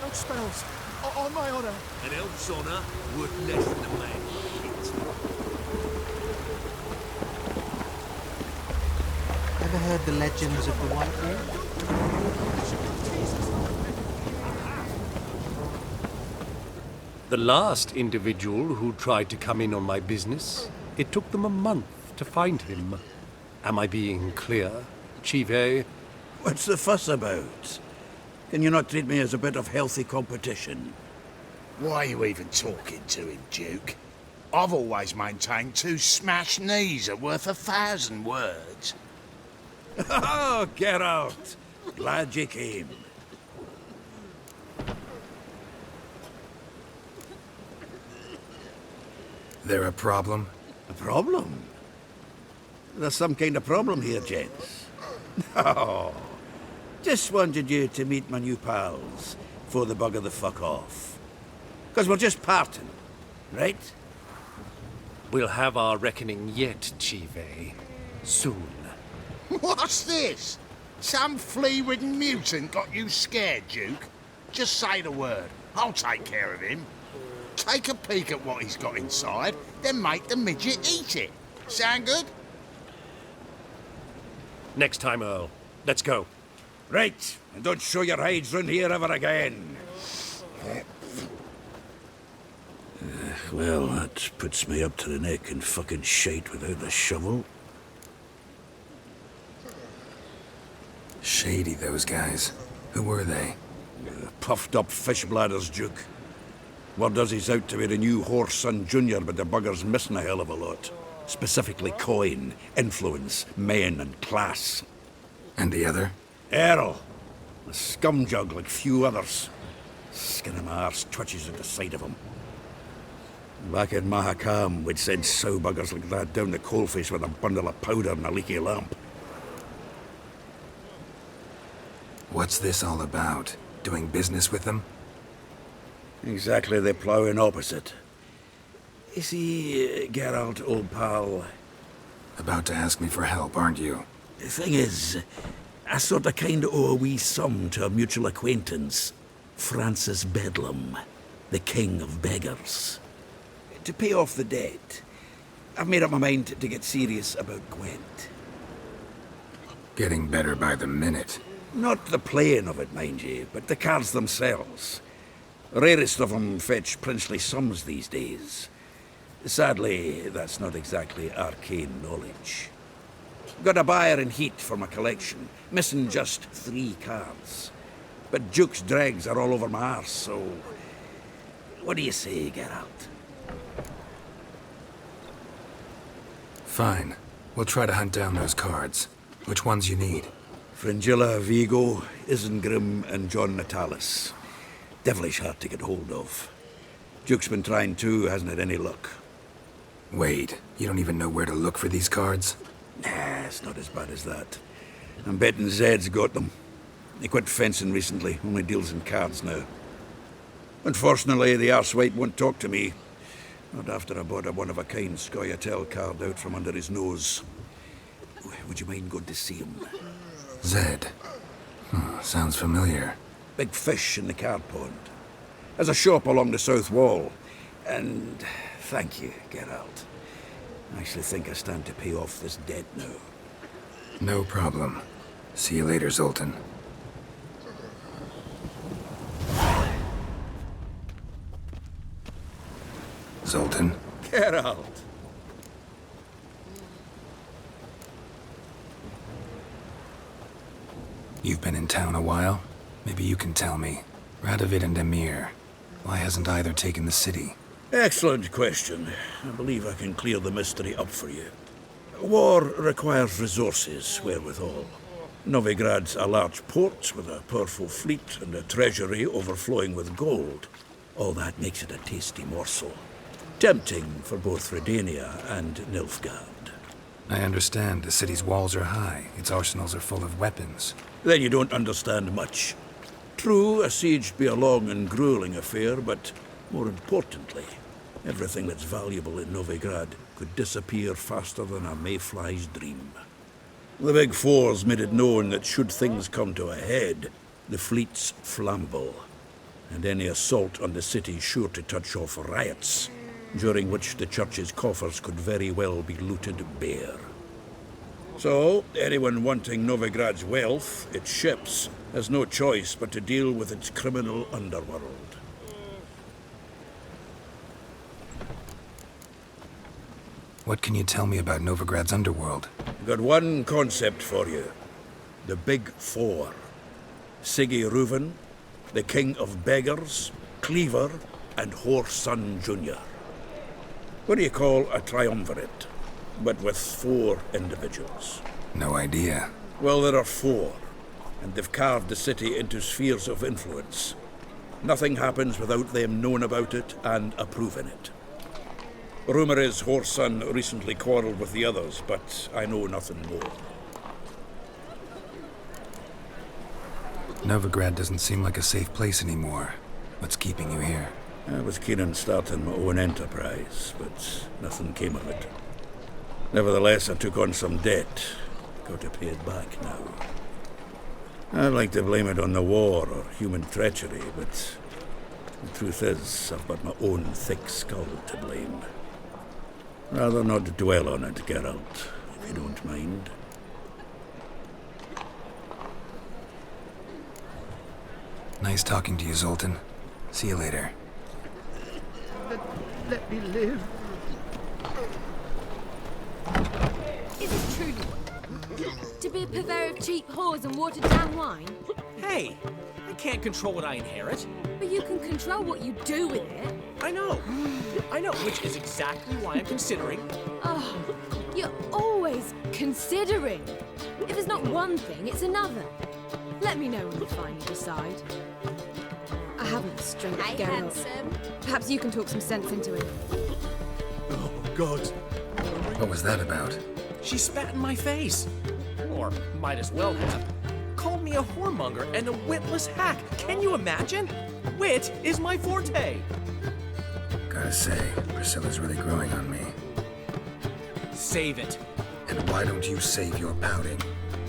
No spells. On my honor. An elf's honor worth less than a man's shit. Ever heard the legends of the White Wolf? The last individual who tried to come in on my business, it took them a month to find him. Am I being clear, Chive? What's the fuss about? Can you not treat me as a bit of healthy competition? Why are you even talking to him, Duke? I've always maintained 2 smashed knees are worth 1,000 words. Oh, Geralt! Glad you came. There a problem? A problem? There's some kind of problem here, gents. No. Just wanted you to meet my new pals before they bugger the fuck off. Because we're just parting, right? We'll have our reckoning yet, Chive. Soon. What's this? Some flea-ridden mutant got you scared, Duke? Just say the word. I'll take care of him. Take a peek at what he's got inside, then make the midget eat it. Sound good? Next time, Earl. Let's go. Right, and don't show your hides round here ever again. Well, that puts me up to the neck in fucking shite without a shovel. Shady, those guys. Who were they? Puffed up fish bladders, Duke. Word does he's out to be the new Whoreson Junior, but the bugger's missing a hell of a lot. Specifically coin, influence, men, and class. And the other? Earl. A scumjug like few others. Skin of my arse twitches at the sight of him. Back in Mahakam, we'd send sow buggers like that down the coalface with a bundle of powder and a leaky lamp. What's this all about? Doing business with them? Exactly the ploughing opposite. You see, Geralt, old pal... About to ask me for help, aren't you? The thing is, I sort of kind of owe a wee sum to a mutual acquaintance. Francis Bedlam, the king of beggars. To pay off the debt, I've made up my mind to get serious about Gwent. Getting better by the minute. Not the playing of it, mind you, but the cards themselves. Rarest of them fetch princely sums these days. Sadly, that's not exactly arcane knowledge. Got a buyer in heat for my collection, missing just 3 cards. But Duke's dregs are all over my arse, so... What do you say, Geralt? Fine. We'll try to hunt down those cards. Which ones you need? Fringilla, Vigo, Isengrim, and John Natalis. Devilish hard to get hold of. Duke's been trying too, hasn't had any luck. Wait, you don't even know where to look for these cards? Nah, it's not as bad as that. I'm betting Zed's got them. He quit fencing recently, only deals in cards now. Unfortunately, the arsewite won't talk to me. Not after I bought a one-of-a-kind Scoia'tael card out from under his nose. Would you mind going to see him? Zed. Sounds familiar. Big fish in the card pond. Has a shop along the south wall. And thank you, Geralt. I actually think I stand to pay off this debt now. No problem. See you later, Zoltan. Zoltan? Geralt! You've been in town a while? Maybe you can tell me. Radovid and Emir. Why hasn't either taken the city? Excellent question. I believe I can clear the mystery up for you. War requires resources, wherewithal. Novigrad's a large port with a powerful fleet and a treasury overflowing with gold. All that makes it a tasty morsel. Tempting for both Redania and Nilfgaard. I understand the city's walls are high. Its arsenals are full of weapons. Then you don't understand much. True, a siege be a long and grueling affair, but more importantly, everything that's valuable in Novigrad could disappear faster than a mayfly's dream. The Big Four's made it known that should things come to a head, the fleet's flammable. and any assault on the city sure to touch off riots, during which the church's coffers could very well be looted bare. So, anyone wanting Novigrad's wealth, its ships, has no choice but to deal with its criminal underworld. What can you tell me about Novigrad's underworld? Got one concept for you. The Big Four. Siggy Reuven, the King of Beggars, Cleaver, and Whoreson Jr. What do you call a triumvirate, but with 4 individuals? No idea. Well, there are 4, and they've carved the city into spheres of influence. Nothing happens without them knowing about it and approving it. Rumour is Whoreson recently quarrelled with the others, but I know nothing more. Novigrad doesn't seem like a safe place anymore. What's keeping you here? I was keen on starting my own enterprise, but nothing came of it. Nevertheless, I took on some debt. Got to pay it back now. I'd like to blame it on the war or human treachery, but the truth is, I've got my own thick skull to blame. Rather not dwell on it, Geralt, if you don't mind. Nice talking to you, Zoltan. See you later. Let me live. Is it true to be a purveyor of cheap whores and watered-down wine? Hey, I can't control what I inherit. But you can control what you do with it. I know, which is exactly why I'm considering. Oh, you're always considering. If it's not one thing, it's another. Let me know when you finally decide. I haven't the strength, Hi, Geralt. handsome. Perhaps you can talk some sense into it. Oh, God. What was that about? She spat in my face. Or might as well have. Called me a whoremonger and a witless hack. Can you imagine? Wit is my forte. Gotta say, Priscilla's really growing on me. Save it. And why don't you save your pouting?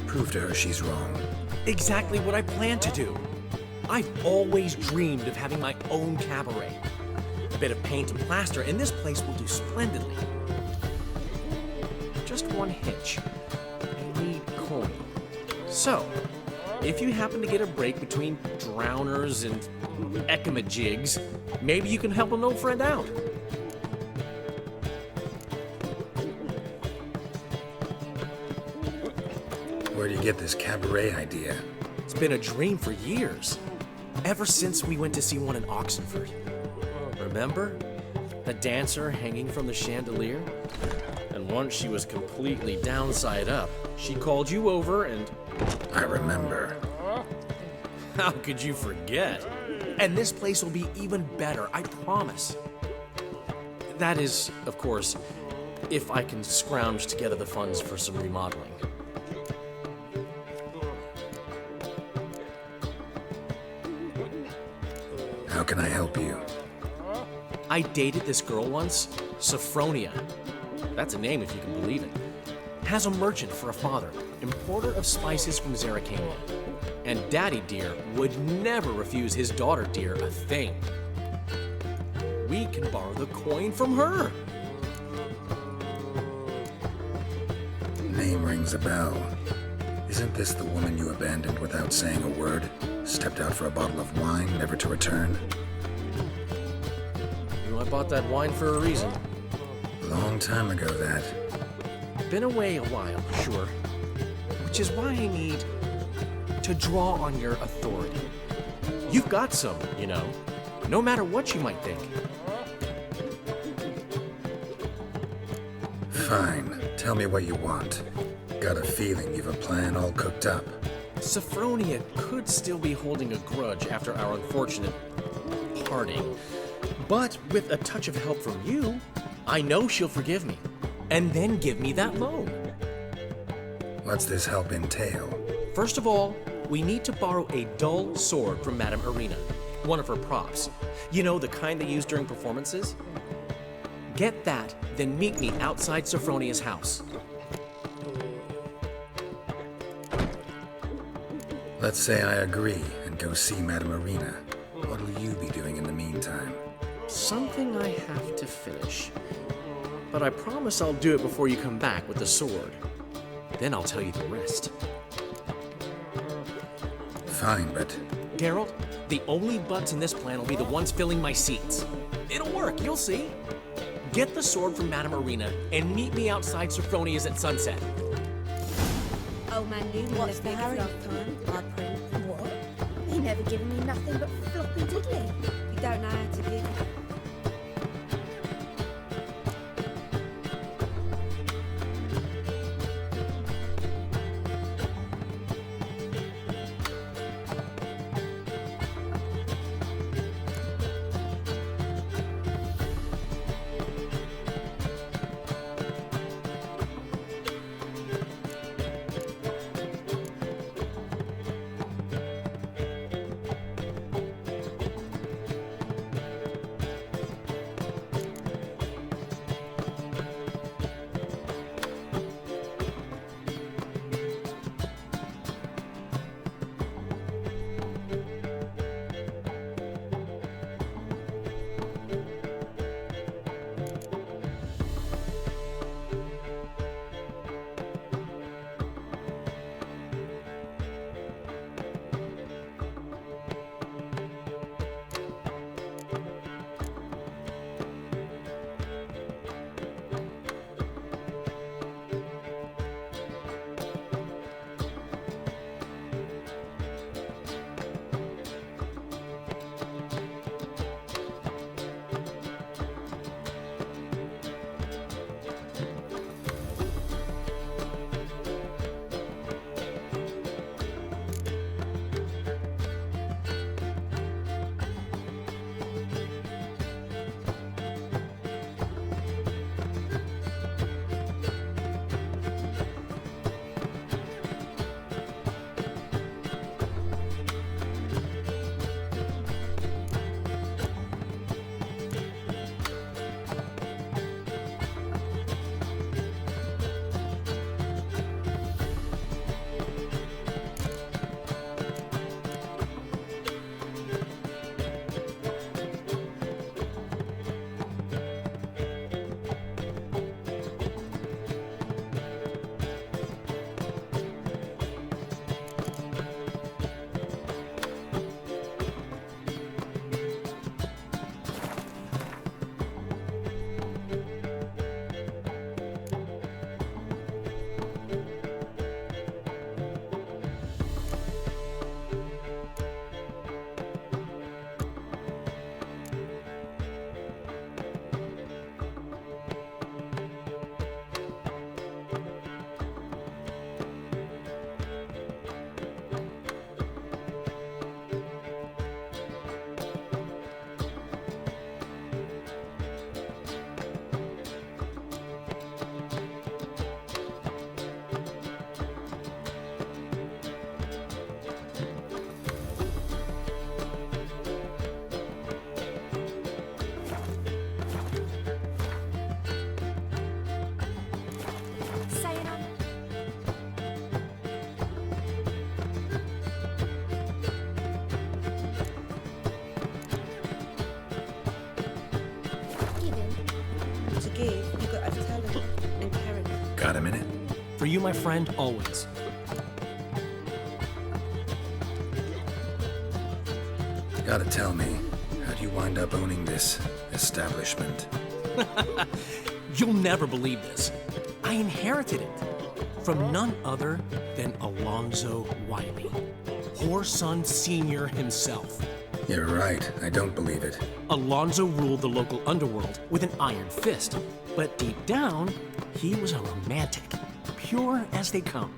Prove to her she's wrong. Exactly what I plan to do. I've always dreamed of having my own cabaret. A bit of paint and plaster, and this place will do splendidly. Just one hitch. I need coin. So, if you happen to get a break between drowners and ekamajigs, maybe you can help an old friend out. Where do you get this cabaret idea? It's been a dream for years. Ever since we went to see one in Oxenford. Remember? The dancer hanging from the chandelier? And once she was completely downside up, she called you over and... I remember. How could you forget? And this place will be even better, I promise. That is, of course, if I can scrounge together the funds for some remodeling. How can I help you? I dated this girl once, Sophronia. That's a name if you can believe it. Has a merchant for a father, importer of spices from Zerrikania. And Daddy Dear would never refuse his daughter Dear a thing. We can borrow the coin from her. Name rings a bell. Isn't this the woman you abandoned without saying a word? Stepped out for a bottle of wine, never to return? You know, I bought that wine for a reason. Long time ago, that. Been away a while, sure. Which is why I need to draw on your authority. You've got some, you know, no matter what you might think. Fine. Tell me what you want. Got a feeling you've a plan all cooked up. Sophronia could still be holding a grudge after our unfortunate parting. But with a touch of help from you, I know she'll forgive me. And then give me that loan. What's this help entail? First of all, we need to borrow a dull sword from Madame Irina, one of her props. You know, the kind they use during performances? Get that, then meet me outside Sophronia's house. Let's say I agree and go see Madame Irina. What'll will you be doing in the meantime? Something I have to finish. But I promise I'll do it before you come back with the sword. Then I'll tell you the rest. Fine, but Geralt, the only butts in this plan will be the ones filling my seats. It'll work, you'll see. Get the sword from Madame Arena and meet me outside Sophronia's at sunset. Old man knew me What's the hurry? time, our prince. What? He never given me nothing but floppy diddly. You don't know how to give. Got a minute? For you, my friend, always. Gotta tell me, how'd you wind up owning this establishment? You'll never believe this. I inherited it from none other than Alonzo Wiley, Whoreson Sr. himself. You're right, I don't believe it. Alonzo ruled the local underworld with an iron fist, but deep down, he was a romantic, pure as they come.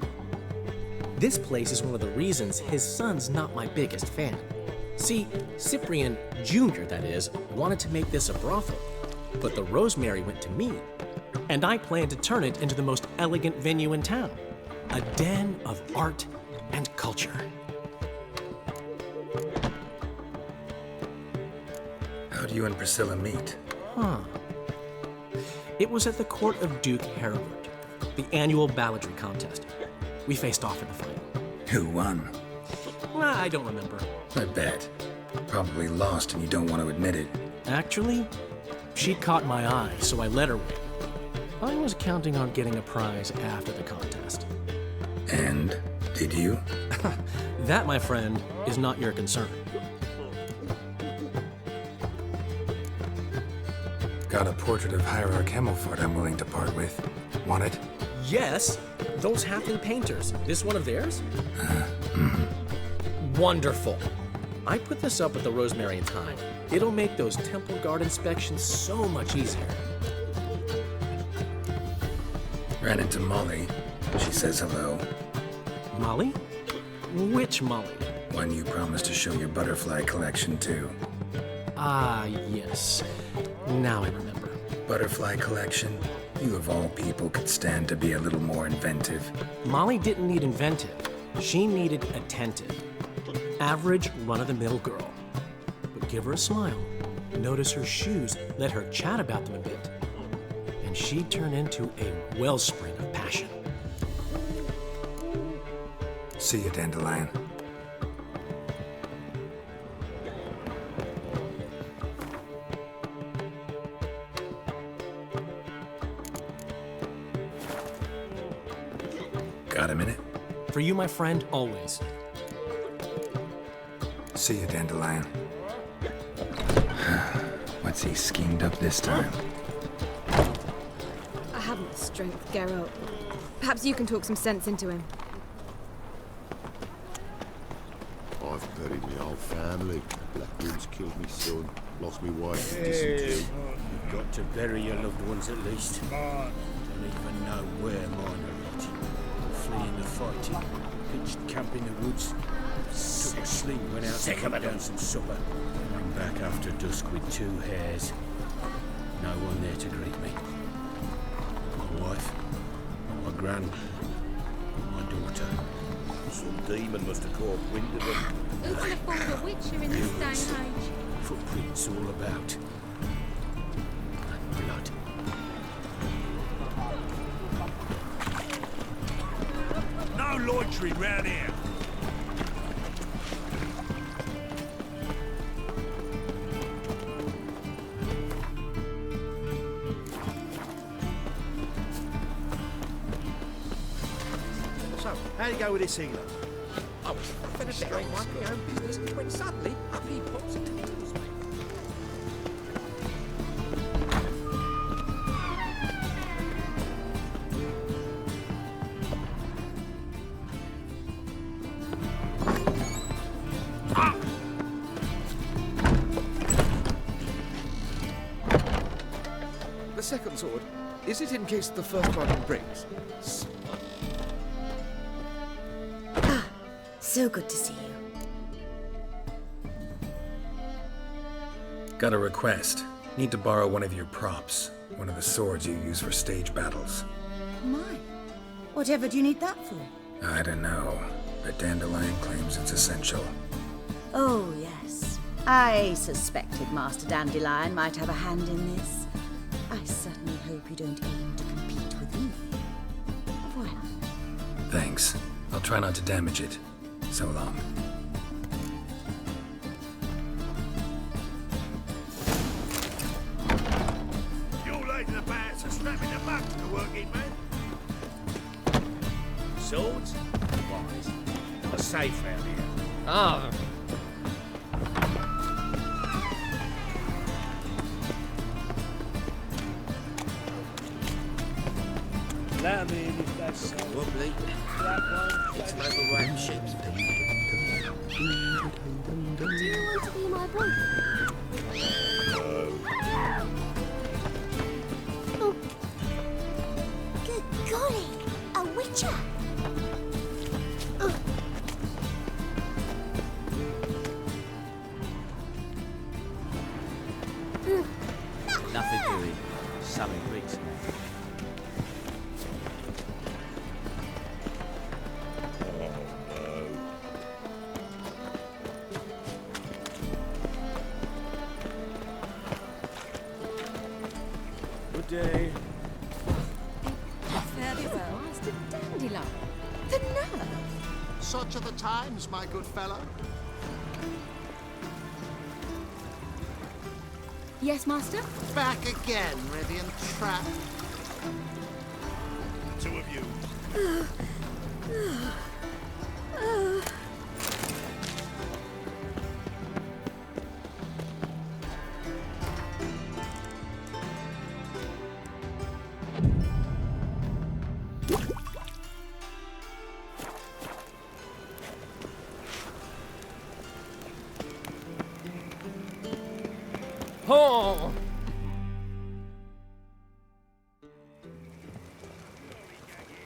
This place is one of the reasons his son's not my biggest fan. See, Cyprian Jr., that is, wanted to make this a brothel, but the Rosemary went to me, and I planned to turn it into the most elegant venue in town, a den of art and culture. How'd you and Priscilla meet? It was at the court of Duke Heribert, the annual balladry contest. We faced off in the final. Who won? I don't remember. I bet. Probably lost and you don't want to admit it. Actually, she caught my eye, so I let her win. I was counting on getting a prize after the contest. And did you? That, my friend, is not your concern. Got a portrait of Hierarch Himmelfort I'm willing to part with. Want it? Yes, those halfling painters. This one of theirs? Wonderful. I put this up with the Rosemary and Thyme. It'll make those temple guard inspections so much easier. Ran into Molly. She says hello. Molly? Which Molly? One you promised to show your butterfly collection to. Ah, yes. Now I remember. Butterfly collection? You of all people could stand to be a little more inventive. Molly didn't need inventive. She needed attentive. Average, run-of-the-mill girl. But give her a smile, notice her shoes, let her chat about them a bit, and she'd turn into a wellspring of passion. See you, Dandelion. Got a minute? For you, my friend, always. See you, Dandelion. What's he schemed up this time? I haven't the strength, Geralt. Perhaps you can talk some sense into him. I've buried my whole family. Black Wind's killed me son, lost me wife and dysentery. You've got to bury your loved ones at least. Don't even know where mine are rotting. Fleeing the fighting, pitched camp in the woods, took a sling, went out to done some supper. Came back after dusk with 2 hares. No one there to greet me. My wife, my gran, my daughter. Some demon must have caught wind of them. Who can afford a witcher in this day and age? Footprints all about. And blood. No loitering round here. So, how'd it go with this healer? I was finished doing my own business when suddenly up he pops and tells me. The second sword, is it in case the first one breaks? So good to see you. Got a request. Need to borrow one of your props. One of the swords you use for stage battles. My, whatever do you need that for? I don't know, but Dandelion claims it's essential. Oh, yes. I suspected Master Dandelion might have a hand in this. I certainly hope you don't aim to compete with me. Voilà. Thanks. I'll try not to damage it. So long. You're late to the bats and snapping the muck to the working man. Swords? Wise. A safe round here. Ah, Allow me in if that's wobbly. It's an overripe shape. Do you want to be my boyfriend? Oh. Good golly, a witcher! Nothing doing. Something breaks me. Good day. Very well. Master Dandelion. The nerve! Such are the times, my good fellow. Yes, Master? Back again, ready and trapped. Two of you. Oh!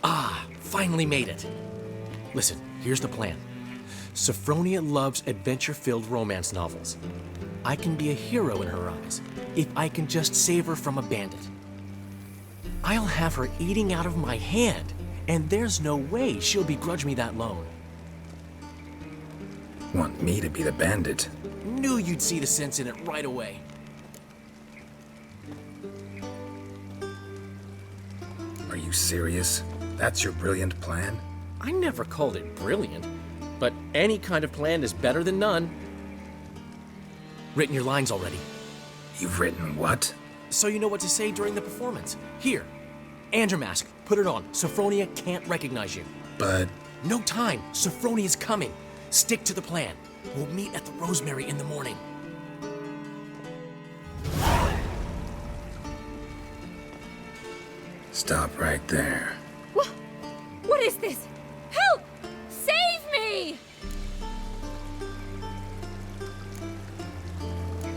Ah, finally made it. Listen, here's the plan. Sophronia loves adventure-filled romance novels. I can be a hero in her eyes if I can just save her from a bandit. I'll have her eating out of my hand, and there's no way she'll begrudge me that loan. Want me to be the bandit? Knew you'd see the sense in it right away. Are you serious? That's your brilliant plan? I never called it brilliant, but any kind of plan is better than none. Written your lines already. You've written what? So you know what to say during the performance. Here, and your mask. Put it on. Sophronia can't recognize you. But... No time. Sophronia's coming. Stick to the plan. We'll meet at the Rosemary in the morning. Stop right there. What is this? Help! Save me!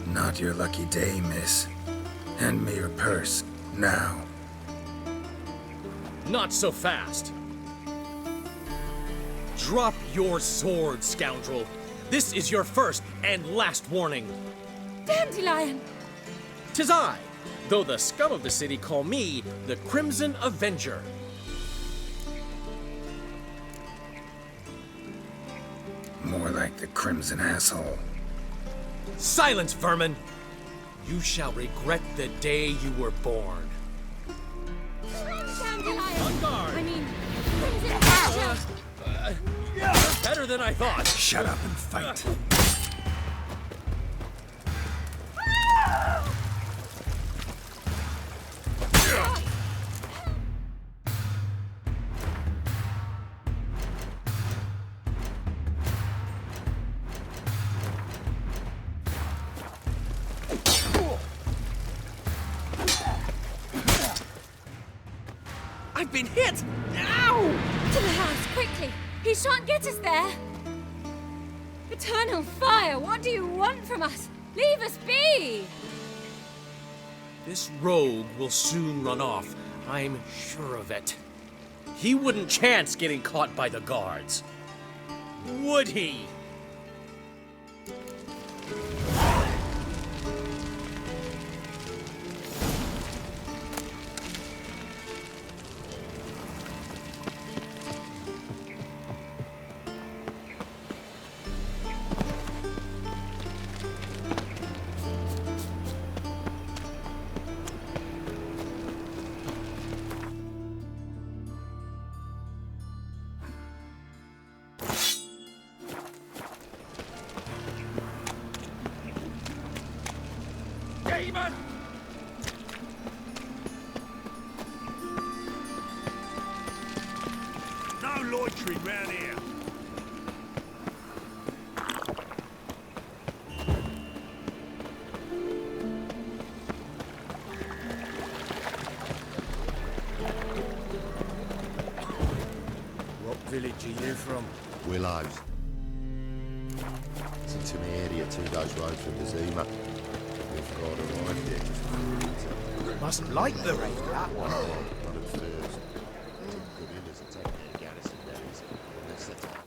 Not your lucky day, miss. Hand me your purse, now. Not so fast. Drop your sword, scoundrel. This is your first and last warning. Dandelion! 'Tis I, though the scum of the city call me the Crimson Avenger. More like the Crimson Asshole. Silence, vermin! You shall regret the day you were born. Dandelion! On guard! I mean, Crimson Avenger! Better than I thought. Shut up and fight. I've been hit! Ow! To the house, quickly! He shan't get us there! Eternal fire, what do you want from us? Leave us be! This rogue will soon run off. I'm sure of it. He wouldn't chance getting caught by the guards. Would he? Demon! No loitering round here. What village are you from? Willows. It's into my area 2 days' road from the Zima. We've got a wife here just Must like the rain, that one. not at first. Good inners and take their garrison days. That's the time.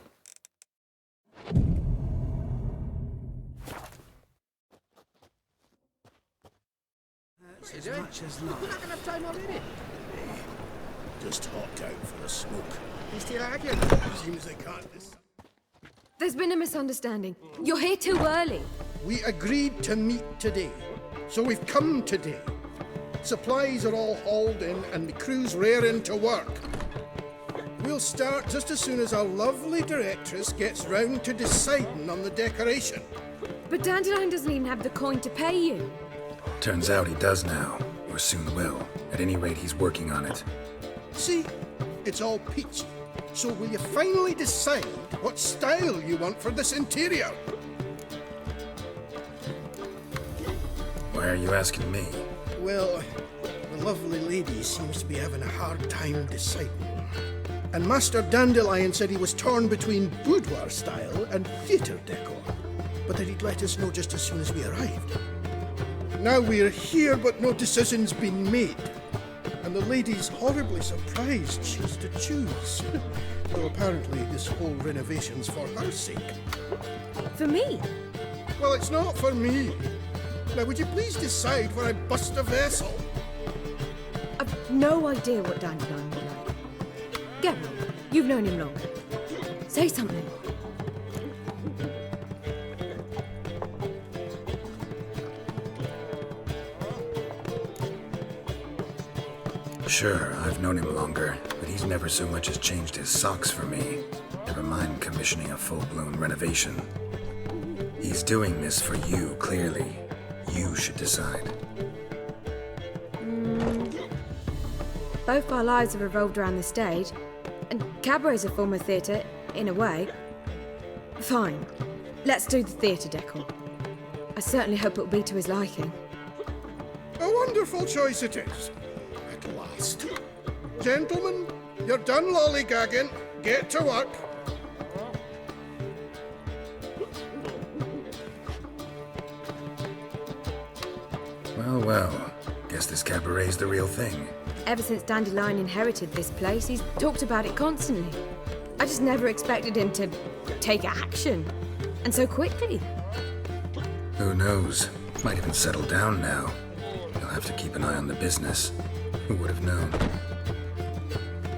As much as love. We're not gonna have time already. Just hot out for a smoke. He's still arguing. Seems they can't decide. There's been a misunderstanding. You're here too early. We agreed to meet today, so we've come today. Supplies are all hauled in and the crew's raring to work. We'll start just as soon as our lovely directress gets round to deciding on the decoration. But Dandelion doesn't even have the coin to pay you. Turns out he does now, or soon will. At any rate, he's working on it. See? It's all peachy. So will you finally decide what style you want for this interior? Why are you asking me? Well, the lovely lady seems to be having a hard time deciding. And Master Dandelion said he was torn between boudoir style and theatre decor, but that he'd let us know just as soon as we arrived. Now we're here, but no decision's been made. And the lady's horribly surprised she's to choose. Though apparently this whole renovation's for her sake. For me? Well, it's not for me. Now, would you please decide where I bust a vessel? I've no idea what Dandelion would like. Geralt, you've known him longer. Say something. Sure, I've known him longer, but he's never so much as changed his socks for me. Never mind commissioning a full-blown renovation. He's doing this for you, clearly. You should decide. Both our lives have revolved around the stage, and cabaret's a form of theatre, in a way. Fine. Let's do the theatre decor. I certainly hope it'll be to his liking. A wonderful choice it is. At last. Gentlemen, you're done lollygagging. Get to work. Well, guess this cabaret's the real thing. Ever since Dandelion inherited this place, he's talked about it constantly. I just never expected him to take action. And so quickly. Who knows? Might even settle down now. He'll have to keep an eye on the business. Who would have known?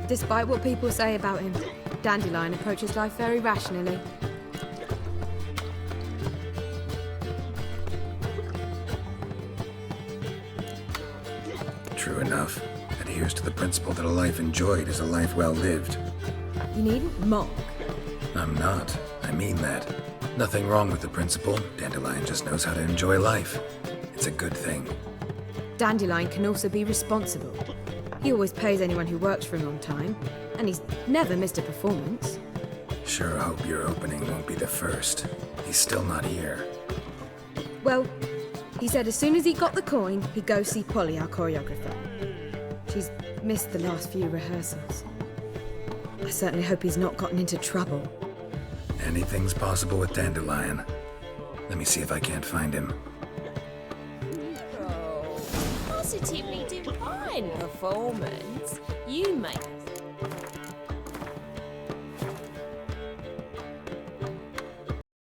Despite what people say about him, Dandelion approaches life very rationally. True enough. Adheres to the principle that a life enjoyed is a life well lived. You needn't mock. I'm not. I mean that. Nothing wrong with the principle. Dandelion just knows how to enjoy life. It's a good thing. Dandelion can also be responsible. He always pays anyone who works for him on time, and he's never missed a performance. Sure hope your opening won't be the first. He's still not here. Well, he said as soon as he got the coin, he'd go see Polly, our choreographer. She's missed the last few rehearsals. I certainly hope he's not gotten into trouble. Anything's possible with Dandelion. Let me see if I can't find him. Positively divine performance. You make